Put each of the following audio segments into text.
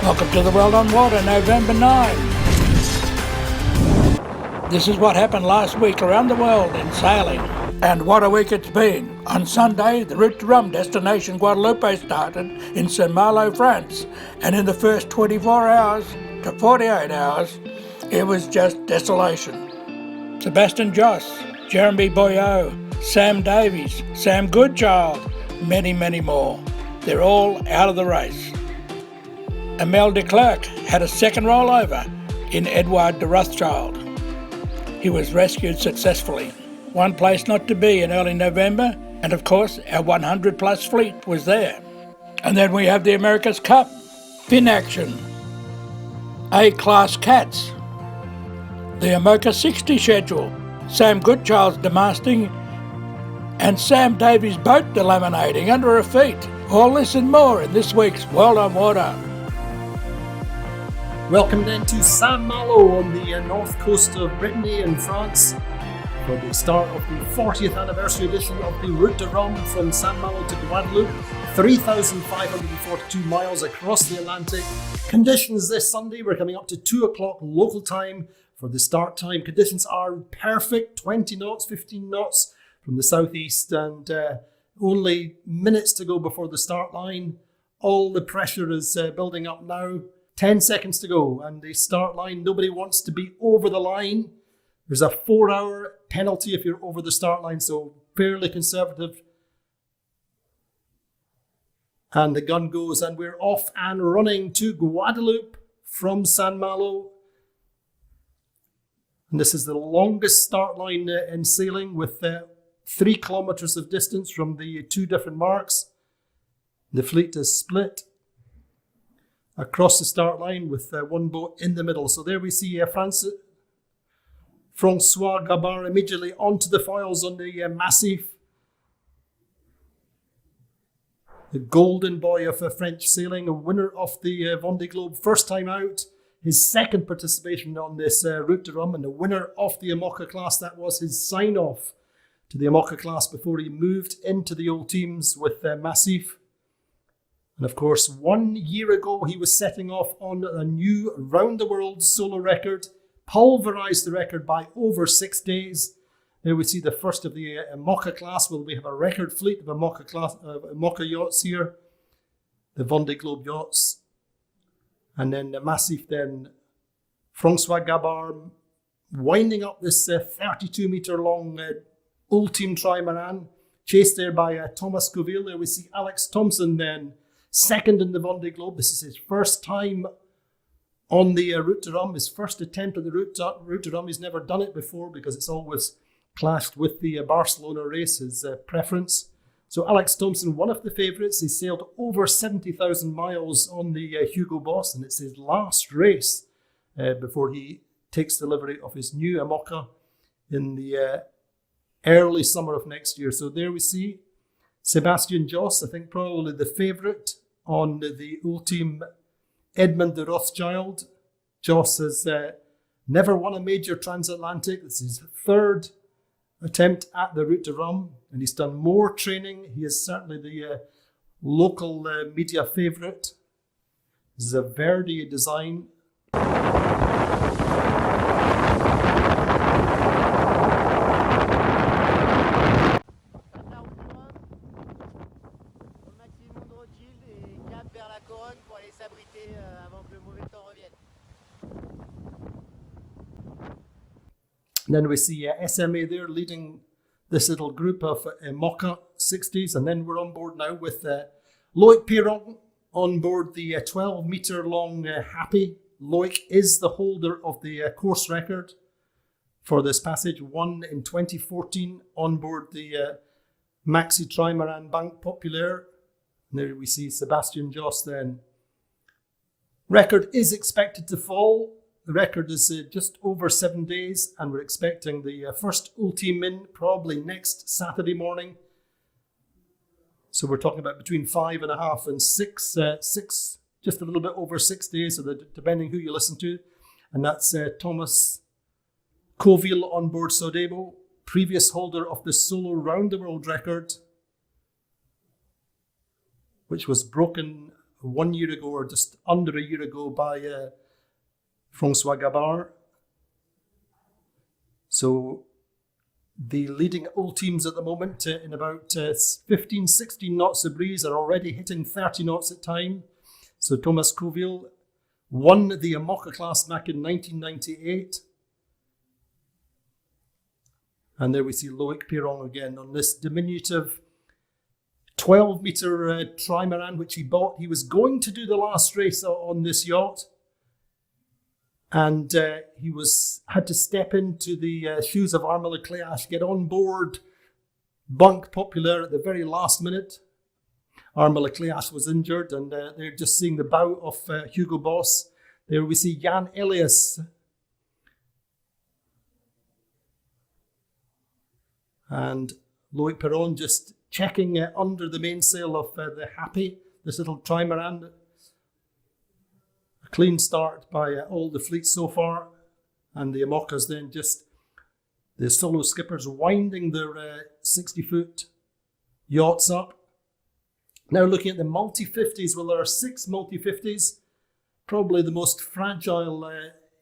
Welcome to the World on Water, November 9. This is what happened last week around the world in sailing. And what a week it's been. On Sunday, the Route du Rhum destination Guadeloupe started in Saint Marlo, France. And in the first 24 hours to 48 hours, it was just desolation. Sebastian Joss, Jeremy Boyot, Sam Davies, Sam Goodchild, many, many more. They're all out of the race. Emile de Klerk had a second rollover in Edouard de Rothschild. He was rescued successfully. One place not to be in early November, and of course our 100 plus fleet was there. And then we have the America's Cup, fin action, A-class cats, the IMOCA 60 schedule, Sam Goodchild's demasting, and Sam Davies' boat delaminating under her feet. All this and more in this week's World on Water. Welcome then to Saint Marlo on the north coast of Brittany in France for the start of the 40th anniversary edition of the Route du Rhum from Saint Marlo to Guadeloupe, 3,542 miles across the Atlantic. Conditions this Sunday, we're coming up to 2 o'clock local time for the start time. Conditions are perfect, 20 knots, 15 knots from the southeast, and only minutes to go before the start line. All the pressure is building up now. 10 seconds to go, and the start line, nobody wants to be over the line. There's a 4-hour penalty if you're over the start line, so fairly conservative. And the gun goes, and we're off and running to Guadeloupe from Saint Marlo. And this is the longest start line in sailing, with 3 kilometres of distance from the 2 different marks. The fleet is split across the start line with one boat in the middle. So there we see Francois Gabard immediately onto the foils on the Massif. The golden boy of French sailing, a winner of the Vendée Globe, first time out. His second participation on this Route du Rhum, and the winner of the IMOCA Class. That was his sign-off to the IMOCA Class before he moved into the old teams with Massif. And of course, 1 year ago, he was setting off on a new round-the-world solo record, pulverised the record by over 6 days. There we see the first of the IMOCA Class. Well, we have a record fleet of IMOCA yachts here, the Vendée Globe yachts. And then the Massif, then Francois Gabard winding up this 32-metre long Ultime Trimaran, chased there by Thomas Coville. There we see Alex Thompson then, second in the Vendée Globe. This is his first time on the Route du Rhum, his first attempt at the Route du Rhum. He's never done it before because it's always clashed with the Barcelona race, his preference. So Alex Thompson, one of the favourites. He sailed over 70,000 miles on the Hugo Boss, and it's his last race before he takes delivery of his new IMOCA in the early summer of next year. So there we see Sebastian Joss, I think probably the favourite on the Ultime Edmond de Rothschild. Joss has never won a major transatlantic. This is his third attempt at the Route du Rhum, and he's done more training. He is certainly the local media favourite. This is a Verdi design. And then we see SMA there leading this little group of IMOCA 60s. And then we're on board now with Loic Piron on board the 12-metre long Happy. Loic is the holder of the course record for this passage, won in 2014 on board the Maxi Trimaran Banque Populaire. And there we see Sebastian Joss then. Record is expected to fall. The record is just over 7 days, and we're expecting the first Ultime in probably next Saturday morning. So we're talking about between 5.5 and 6, just a little bit over 6 days, so depending who you listen to. And that's Thomas Coville on board Sodebo, previous holder of the solo round the world record, which was broken 1 year ago, or just under a year ago, by Francois Gabard. So the leading old teams at the moment in about 15, 16 knots of breeze are already hitting 30 knots at time. So Thomas Coville won the IMOCA Class back in 1998. And there we see Loic Perron again on this diminutive 12-metre trimaran, which he bought. He was going to do the last race on this yacht. And he had to step into the shoes of Armand Lecléache, get on board Banque Populaire at the very last minute. Armand Lecléache was injured, and they're just seeing the bow of Hugo Boss. There we see Jan Elias. And Loic Perron just checking under the mainsail of the Happy, this little trimaran. A clean start by all the fleets so far. And the IMOCAs then just, the solo skippers winding their 60-foot yachts up. Now looking at the multi-50s, well, there are 6 multi-50s, probably the most fragile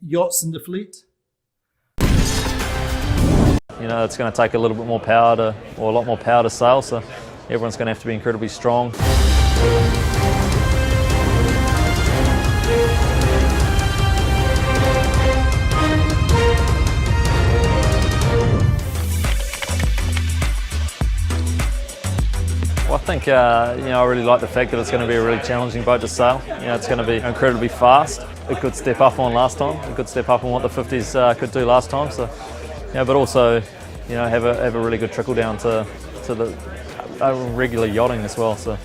yachts in the fleet. You know, it's going to take a little bit more power or a lot more power to sail, so everyone's going to have to be incredibly strong. I think, I really like the fact that it's going to be a really challenging boat to sail. It's going to be incredibly fast. It could step up on last time. It could step up on what the 50s could do last time. So, but also, have a really good trickle down to the regular yachting as well. So,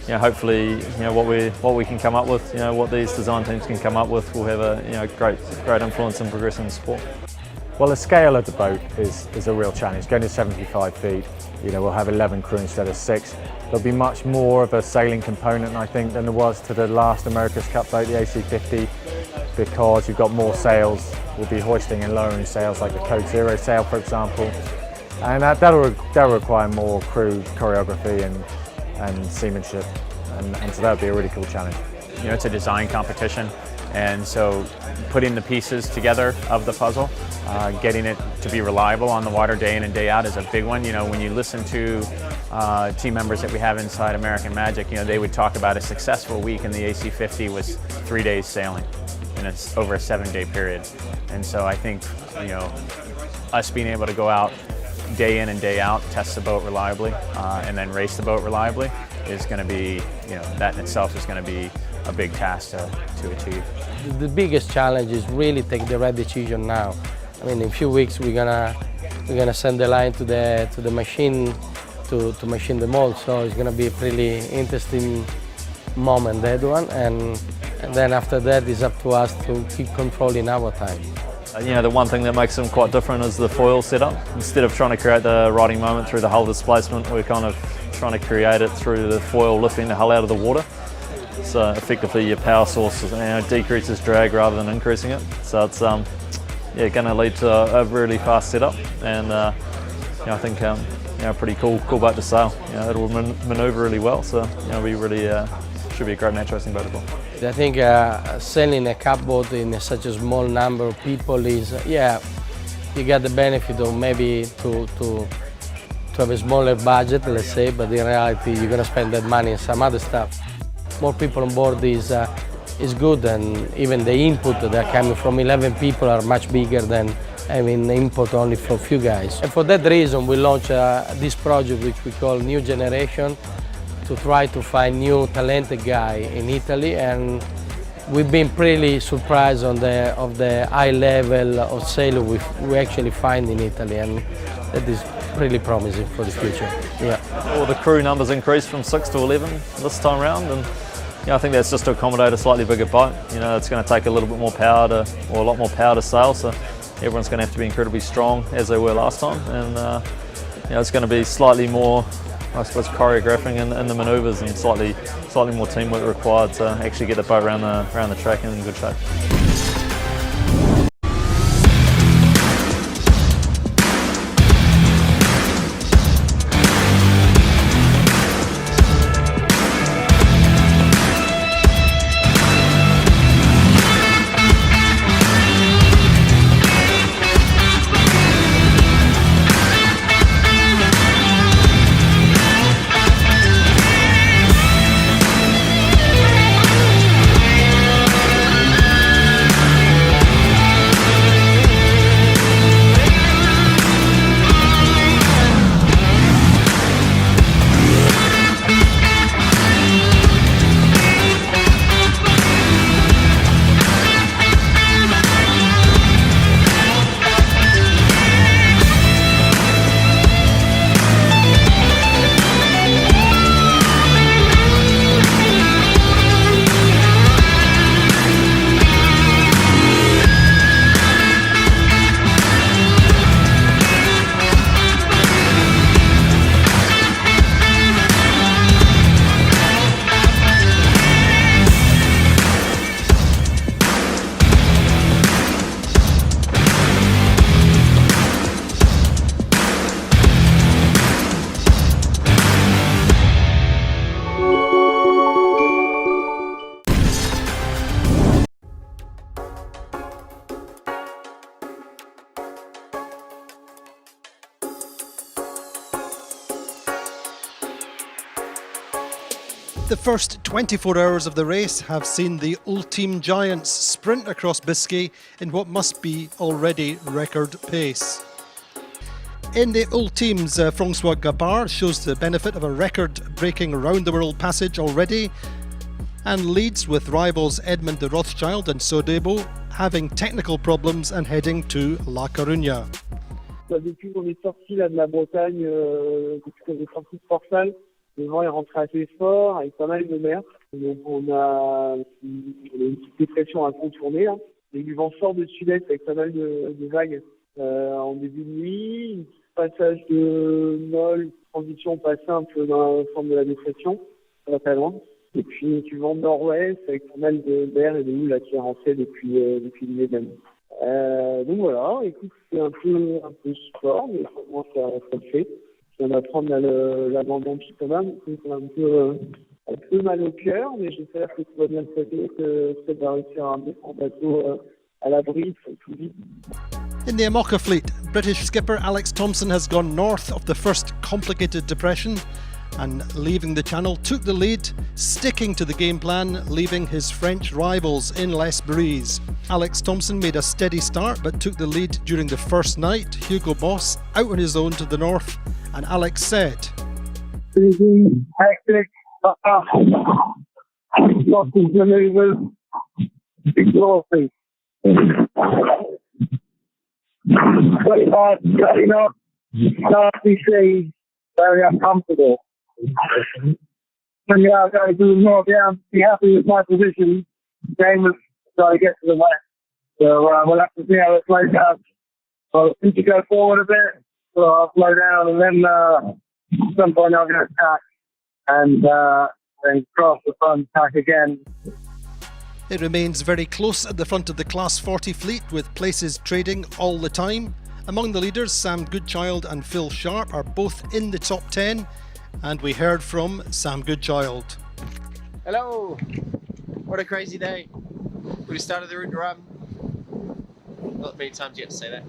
hopefully, what we can come up with, what these design teams can come up with, will have a great influence in progressing the sport. Well, the scale of the boat is a real challenge. Going to 75 feet, we'll have 11 crew instead of 6. There'll be much more of a sailing component, I think, than there was to the last America's Cup boat, the AC50, because you've got more sails. We'll be hoisting and lowering sails like the Code Zero sail, for example. And that'll require more crew choreography and seamanship. And so that'll be a really cool challenge. It's a design competition. And so putting the pieces together of the puzzle, getting it to be reliable on the water day in and day out is a big one. When you listen to team members that we have inside American Magic, they would talk about a successful week in the AC50 was 3 days sailing, and it's over a 7-day period. And so I think, us being able to go out day in and day out, test the boat reliably, and then race the boat reliably is going to be, that in itself is going to be a big task to achieve. The biggest challenge is really take the right decision now. I mean, in a few weeks we're gonna send the line to the machine to machine the mold. So it's gonna be a pretty interesting moment, that one, and then after that it's up to us to keep controlling our time. The one thing that makes them quite different is the foil setup. Instead of trying to create the riding moment through the hull displacement, we're kind of trying to create it through the foil lifting the hull out of the water. So effectively your power source decreases drag rather than increasing it. So it's going to lead to a really fast setup, and I think a pretty cool boat to sail. It'll manoeuvre really well, so we really should be a great match racing boat as well. I think sailing a cup boat in such a small number of people is, you get the benefit of maybe to have a smaller budget, let's say, but in reality you're going to spend that money on some other stuff. More people on board is good, and even the input that are coming from 11 people are much bigger than having input only for a few guys. And for that reason we launched this project which we call New Generation, to try to find new talented guy in Italy, and we've been pretty surprised of the high level of sailor we actually find in Italy, and that is really promising for the future. Well, the crew numbers increased from 6 to 11 this time round, and I think that's just to accommodate a slightly bigger boat. It's going to take a little bit more power or a lot more power to sail, so everyone's going to have to be incredibly strong as they were last time, and it's going to be slightly more, I suppose, choreographing in the manoeuvres, and slightly more teamwork required to actually get the boat around the track in good shape. The first 24 hours of the race have seen the Ultime Giants sprint across Biscay in what must be already record pace. In the Ultimes, Francois Gabard shows the benefit of a record-breaking round-the-world passage already and leads with rivals Edmond de Rothschild and Sodebo having technical problems and heading to La Coruña. Depuis qu'on est sorti là de la Bretagne, depuis qu'on est sorti de Port-Salle, le vent est rentré assez fort avec pas mal de mer. Donc on a une petite dépression à contourner là. Et du vent fort de sud-est avec pas mal de vagues en début de nuit. Passage de Nol, transition passée un peu dans la forme de la dépression, pas loin. Et puis du vent nord-ouest avec pas mal de mer et de houle là qui est rentré depuis l'hiver même. Donc voilà, écoute, c'est un peu sport, mais moi ça le fait. Je viens d'apprendre l'abandon de Chitona, donc c'est un peu mal au cœur, mais j'espère que tout va bien se passer, que ça va réussir à amener son bateau à l'abri tout vite. In the IMOCA fleet, British skipper Alex Thompson has gone north of the first complicated depression and, leaving the channel, took the lead, sticking to the game plan, leaving his French rivals in less breeze. Alex Thompson made a steady start but took the lead during the first night. Hugo Boss out on his own to the north, and Alex said, Busy, hectic, lots of manoeuvres, exhausting. 25, 30 knots, nasty seas, very uncomfortable. And I've got to do more down, be happy with my position. Game was trying to get to the west. So we'll have to see how it plays out. So I think to go forward a bit, so I'll slow down and then at some point I'll get attack and then cross the front, tack again. It remains very close at the front of the Class 40 fleet with places trading all the time. Among the leaders, Sam Goodchild and Phil Sharp are both in the top 10, and we heard from Sam Goodchild. Hello! What a crazy day. We started the Route du Rhum. Not many times you get to say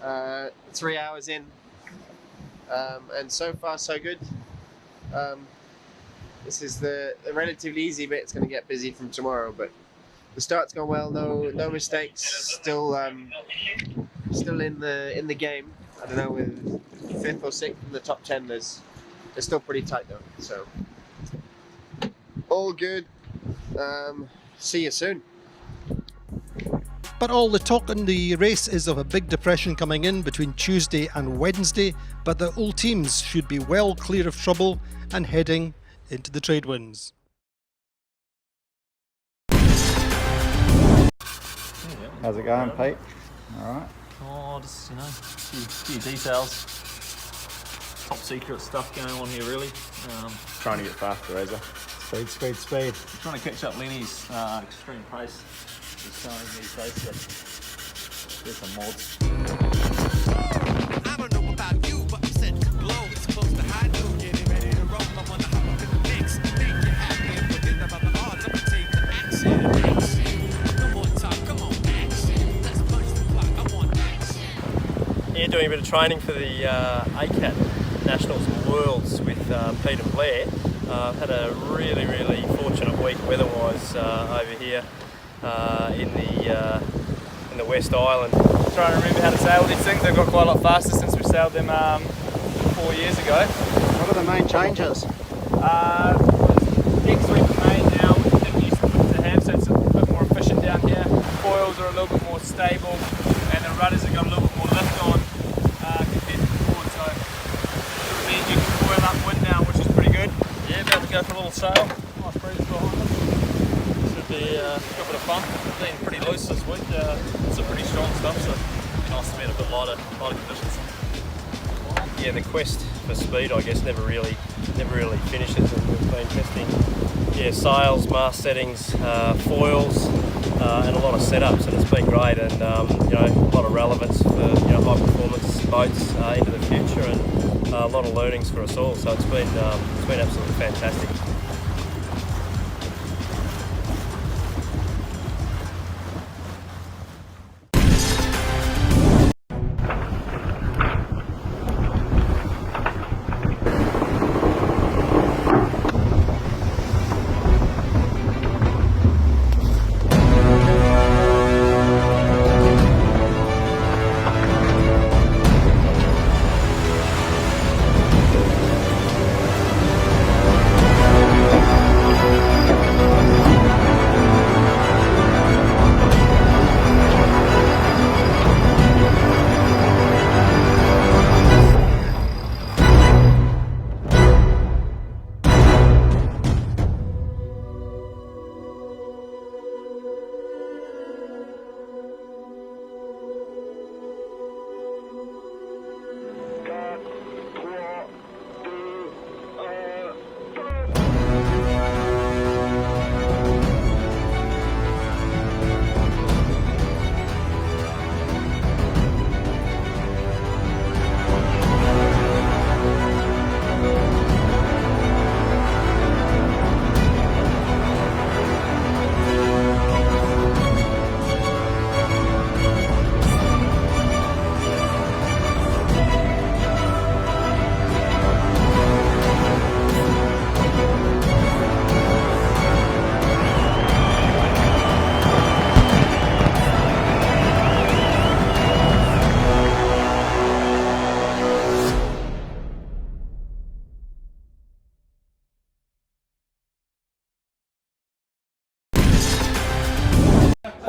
that. 3 hours in, and so far so good. This is the relatively easy bit. It's going to get busy from tomorrow, but the start's gone well. No mistakes. Still in the game. I don't know, with 5th or 6th in the top 10. They're still pretty tight though. So all good. See you soon. But all the talk in the race is of a big depression coming in between Tuesday and Wednesday, but the old teams should be well clear of trouble and heading into the trade winds. How's it going, Pete? All right. Oh, just, a few details. Top secret stuff going on here, really. Trying to get faster, Razor. Speed. Trying to catch up Lenny's extreme pace. He's showing me pace, but there's some mods. I don't know about you, but I'm set to blow. It's close to high noon, getting ready to roll. I wanna hop up in the mix. Make you happy, forget about the odds. I'm gonna take the action. Come on, Tom, come on, action. Let's punch the clock, I want action. Here doing a bit of training for the ACAT Nationals and Worlds with Pete and Blair. I've had a really fortunate week weather-wise over here in the West Island. Trying to remember how to sail these things. They've got quite a lot faster since we sailed them 4 years ago. What are the main changes? Deck sweep main now, which we didn't used to have, so it's a bit more efficient down here. Foils are a little bit more stable, and the rudders have got a little bit more lift on compared to before. So it means you can foil up wind now, which is pretty good. Yeah, about to go for a little sail. Nice breeze behind us. Should be a bit of fun. It's been pretty loose this week. It's some pretty strong stuff, so it's nice to be in a bit lighter conditions. Yeah, the quest for speed, I guess, never really finishes, and we've been testing sails, mast settings, foils, and a lot of setups, and it's been great, and a lot of relevance for high performance boats into the future, and a lot of learnings for us all. So it's been absolutely fantastic.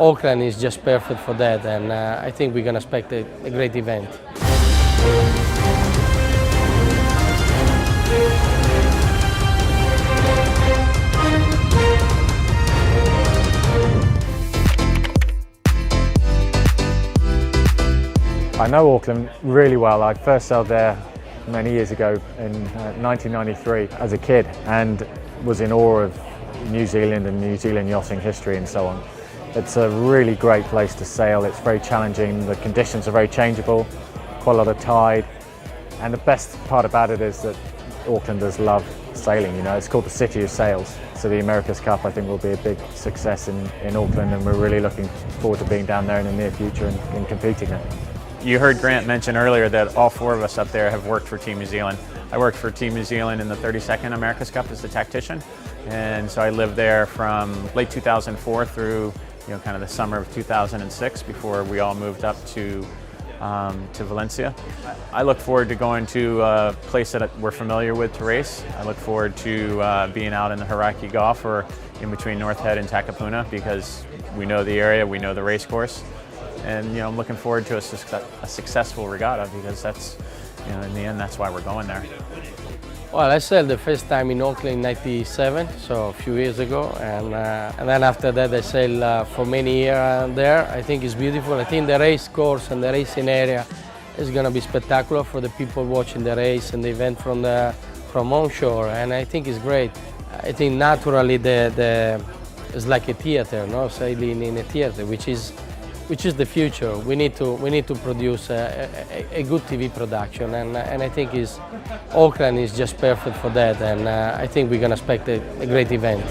Auckland is just perfect for that, and I think we're going to expect a great event. I know Auckland really well. I first sailed there many years ago in 1993 as a kid and was in awe of New Zealand and New Zealand yachting history and so on. It's a really great place to sail. It's very challenging. The conditions are very changeable, quite a lot of tide. And the best part about it is that Aucklanders love sailing. You know, it's called the City of Sails. So the America's Cup, I think, will be a big success in Auckland, and we're really looking forward to being down there in the near future and competing there. You heard Grant mention earlier that all four of us up there have worked for Team New Zealand. I worked for Team New Zealand in the 32nd America's Cup as the tactician, and so I lived there from late 2004 through kind of the summer of 2006 before we all moved up to Valencia. I look forward to going to a place that we're familiar with to race. I look forward to being out in the Hauraki Gulf or in between North Head and Takapuna because we know the area, we know the race course. And I'm looking forward to a successful regatta because that's, in the end, that's why we're going there. Well, I sailed the first time in Auckland in '97, so a few years ago, and then after that I sailed for many years there. I think it's beautiful. I think the race course and the racing area is going to be spectacular for the people watching the race and the event from onshore, and I think it's great. I think naturally it's like a theater, no? Sailing in a theater, which is the future. We need to produce a good TV production, and I think Auckland is just perfect for that, and I think we're going to expect a great event.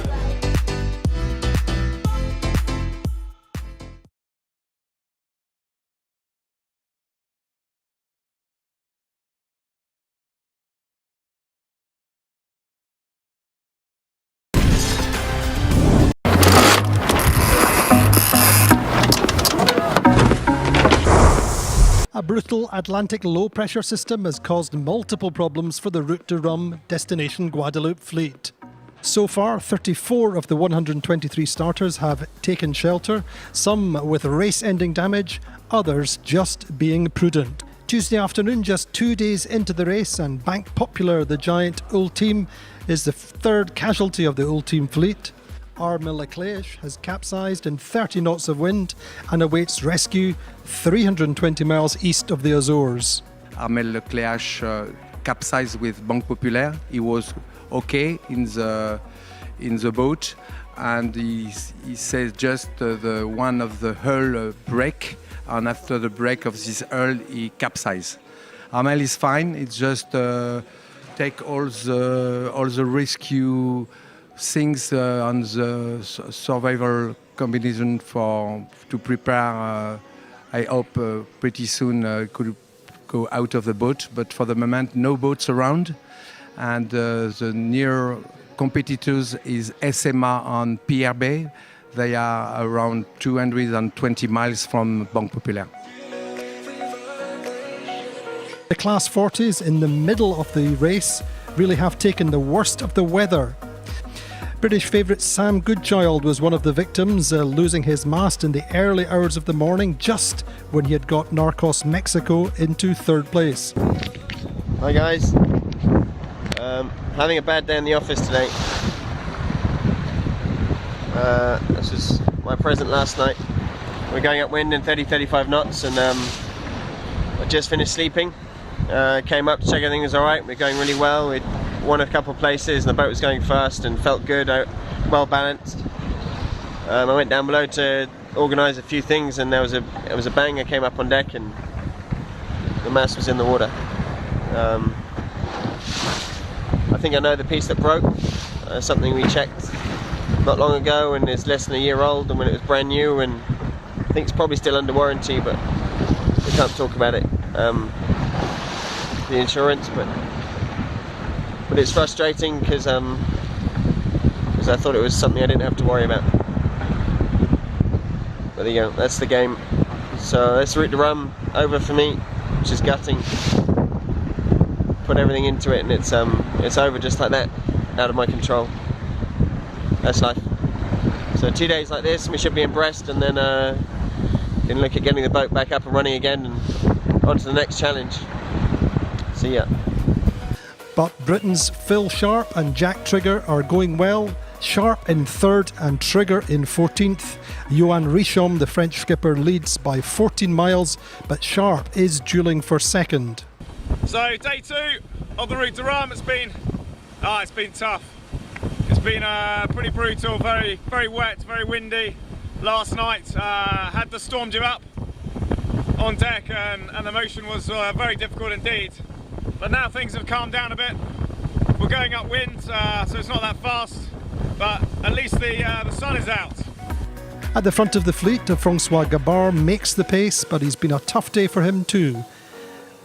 A brutal Atlantic low-pressure system has caused multiple problems for the Route du Rhum destination Guadeloupe fleet. So far, 34 of the 123 starters have taken shelter, some with race-ending damage, others just being prudent. Tuesday afternoon, just 2 days into the race, and Bank Popular, the giant Ultime, is the third casualty of the Ultime fleet. IMOCA has capsized in 30 knots of wind and awaits rescue 320 miles east of the Azores. IMOCA capsized with Banque Populaire. He was okay in the boat, and he says just the one of the hull break, and after the break of this hull he capsized. Amel is fine. It's just take all the rescue things on the survival combination to prepare. I hope pretty soon could go out of the boat, but for the moment no boats around, and the near competitors is SMA on Pierre Bay. They are around 220 miles from Banque Populaire. The Class 40s in the middle of the race really have taken the worst of the weather. British favourite Sam Goodchild was one of the victims, losing his mast in the early hours of the morning just when he had got Narcos Mexico into third place. Hi guys, having a bad day in the office today. This was my present last night. We're going upwind in 30-35 knots, and I just finished sleeping. Came up to check everything was alright. We're going really well. We'd won a couple of places and the boat was going fast and felt good, well balanced. I went down below to organise a few things, and it was a bang. I came up on deck and the mast was in the water. I think I know the piece that broke. Something we checked not long ago, and it's less than a year old, and when it was brand new, and I think it's probably still under warranty, but we can't talk about it. The insurance, but it's frustrating because I thought it was something I didn't have to worry about. But there you go, that's the game. So that's Route du Rhum over for me, which is gutting. Put everything into it, and it's over just like that, out of my control. That's life. So 2 days like this, we should be in Brest, and then can look at getting the boat back up and running again and on to the next challenge. See ya. But Britain's Phil Sharp and Jack Trigger are going well. Sharp in 3rd and Trigger in 14th. Johan Richomme, the French skipper, leads by 14 miles, but Sharp is duelling for 2nd. So day 2 of the Route du Rhum, it's been tough. It's been pretty brutal, very wet, very windy. Last night had the storm due up on deck, and the motion was very difficult indeed. But now things have calmed down a bit. We're going upwind, so it's not that fast, but at least the sun is out. At the front of the fleet, Francois Gabard makes the pace, but it's been a tough day for him too.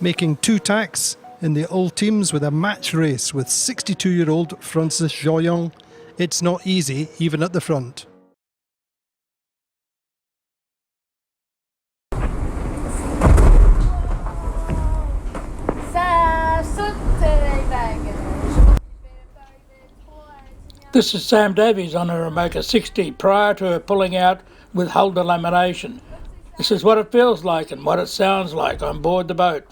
Making 2 tacks in the old teams with a match race with 62-year-old Francis Joyon. It's not easy, even at the front. This is Sam Davies on a IMOCA 60 prior to her pulling out with hull delamination. This is what it feels like and what it sounds like on board the boat.